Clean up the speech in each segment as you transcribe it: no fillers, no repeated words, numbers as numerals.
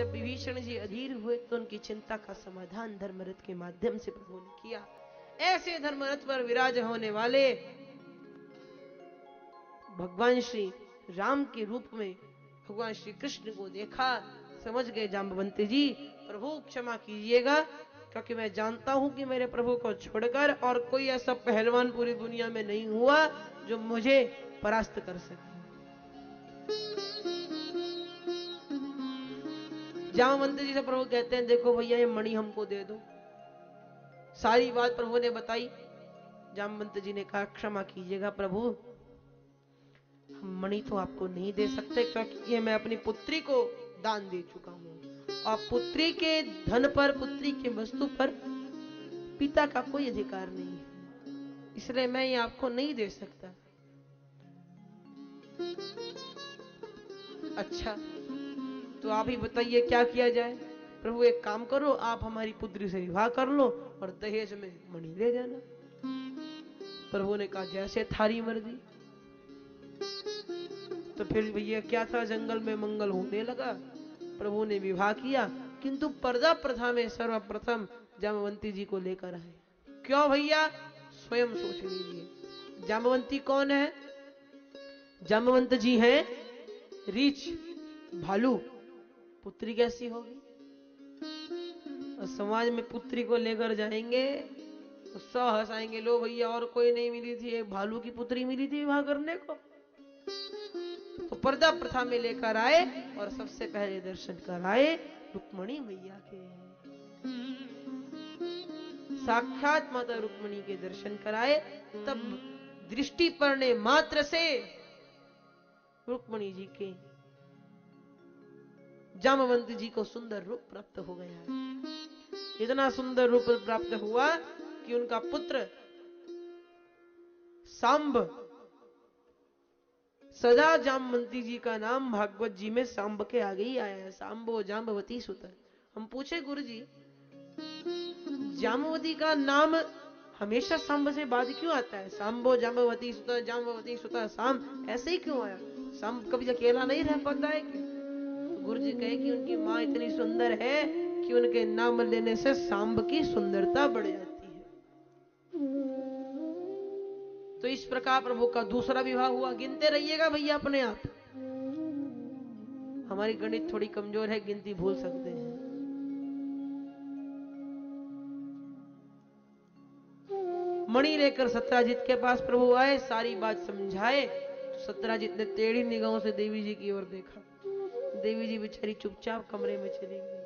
जब विभीषण जी अधीर हुए तो उनकी चिंता का समाधान धर्मरथ के माध्यम से प्रभु ने किया। ऐसे धर्मरथ पर विराज होने वाले भगवान श्री राम के रूप में भगवान श्री कृष्ण को देखा, समझ गए जाम्बवंती जी प्रभु क्षमा कीजिएगा, क्योंकि मैं जानता हूं कि मेरे प्रभु को छोड़कर और कोई ऐसा पहलवान पूरी दुनिया में नहीं हुआ जो मुझे परास्त कर सके। जाम्बवंती जी से प्रभु कहते हैं देखो भैया ये मणि हमको दे दो। सारी बात प्रभु ने बताई। जाम्बवंती जी ने कहा क्षमा कीजिएगा प्रभु, हम मणि तो आपको नहीं दे सकते, क्योंकि ये मैं अपनी पुत्री को दान दे चुका हूं और पुत्री के धन पर, पुत्री के वस्तु पर पिता का कोई अधिकार नहीं है, इसलिए मैं ये आपको नहीं दे सकता। अच्छा तो आप ही बताइए क्या किया जाए। प्रभु एक काम करो, आप हमारी पुत्री से विवाह कर लो और दहेज में मणि दे देना। प्रभु ने कहा जैसे थारी मर्जी। तो फिर भैया क्या था, जंगल में मंगल होने लगा। प्रभु ने विवाह किया, किंतु पर्दा प्रथा में सर्वप्रथम जाम्बवंती जी को लेकर आए। क्यों भैया, स्वयं सोच लीजिए। जाम्बवंती कौन है? जाम्बवंत जी हैं रीछ, भालू। पुत्री कैसी होगी? और समाज में पुत्री को लेकर जाएंगे तो सौ हंसाएंगे, लो भैया और कोई नहीं मिली थी, एक भालू की पुत्री मिली थी विवाह करने को। तो पर्दा प्रथा में लेकर आए और सबसे पहले दर्शन कराए रुक्मणी मैया के। साक्षात माता रुक्मणी के दर्शन कराए, तब दृष्टि पड़ने मात्र से रुक्मणी जी के, जाम्बवंती जी को सुंदर रूप प्राप्त हो गया। इतना सुंदर रूप प्राप्त हुआ कि उनका पुत्र सांब, सदा जाम्बवंती जी का नाम भागवत जी में सांब के आगे ही आया है, सांबो जाम्बवती सुत। हम पूछे गुरु जी जाम्बवती का नाम हमेशा सांब से बाद क्यों आता है? सांबो जाम्बवती सुत, जाम्बवती सुत सांब, ऐसे ही क्यों आया? सांब कभी अकेला नहीं रह पाता है क्या? तो गुरु जी कहे कि उनकी माँ इतनी सुंदर है कि उनके नाम लेने से सांब की सुंदरता बढ़ जाती है। तो इस प्रकार प्रभु का दूसरा विवाह हुआ। गिनते रहिएगा भैया अपने आप, हमारी गणित थोड़ी कमजोर है, गिनती भूल सकते हैं। मणि लेकर सत्राजित के पास प्रभु आए, सारी बात समझाए। सत्राजित ने टेढ़ी निगाहों से देवी जी की ओर देखा। देवी जी बेचारी चुपचाप कमरे में चली गई।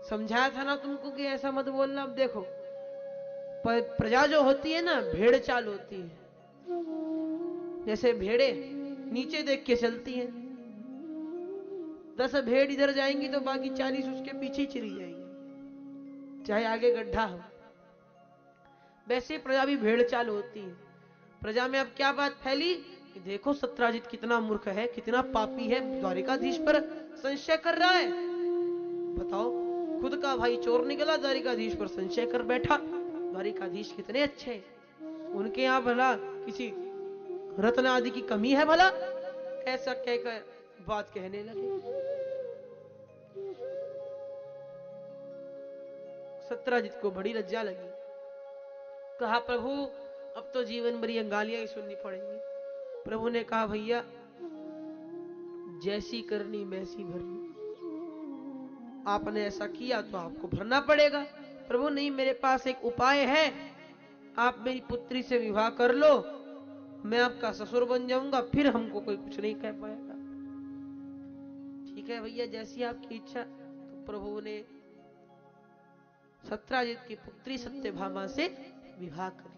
समझाया था ना तुमको कि ऐसा मत बोलना। अब देखो प्रजा जो होती है ना, भेड़ चाल होती है। जैसे भेड़े नीचे देख के चलती हैं, 10 भेड़ इधर जाएंगी तो बाकी 40 उसके पीछे चली जाएंगी, चाहे आगे गड्ढा हो। वैसे प्रजा भी भेड़ चाल होती है। प्रजा में अब क्या बात फैली कि देखो सत्राजित कितना मूर्ख है, कितना पापी है, द्वारिकाधीश पर संशय कर रहा है। बताओ, खुद का भाई चोर निकला, द्वारिकाधीश पर संशय कर बैठा। द्वारिकाधीश कितने अच्छे हैं, उनके यहाँ भला किसी रत्न आदि की कमी है भला? ऐसा कहकर बात कहने लगे। सत्राजित को बड़ी लज्जा लगी। कहा प्रभु अब तो जीवन भर गालियां ही सुननी पड़ेंगी। प्रभु ने कहा भैया जैसी करनी वैसी भरनी, आपने ऐसा किया तो आपको भरना पड़ेगा। प्रभु नहीं, मेरे पास एक उपाय है, आप मेरी पुत्री से विवाह कर लो, मैं आपका ससुर बन जाऊंगा, फिर हमको कोई कुछ नहीं कह पाएगा। ठीक है भैया, जैसी आपकी इच्छा। तो प्रभु ने सत्राजित की पुत्री सत्यभामा से विवाह कर लिया।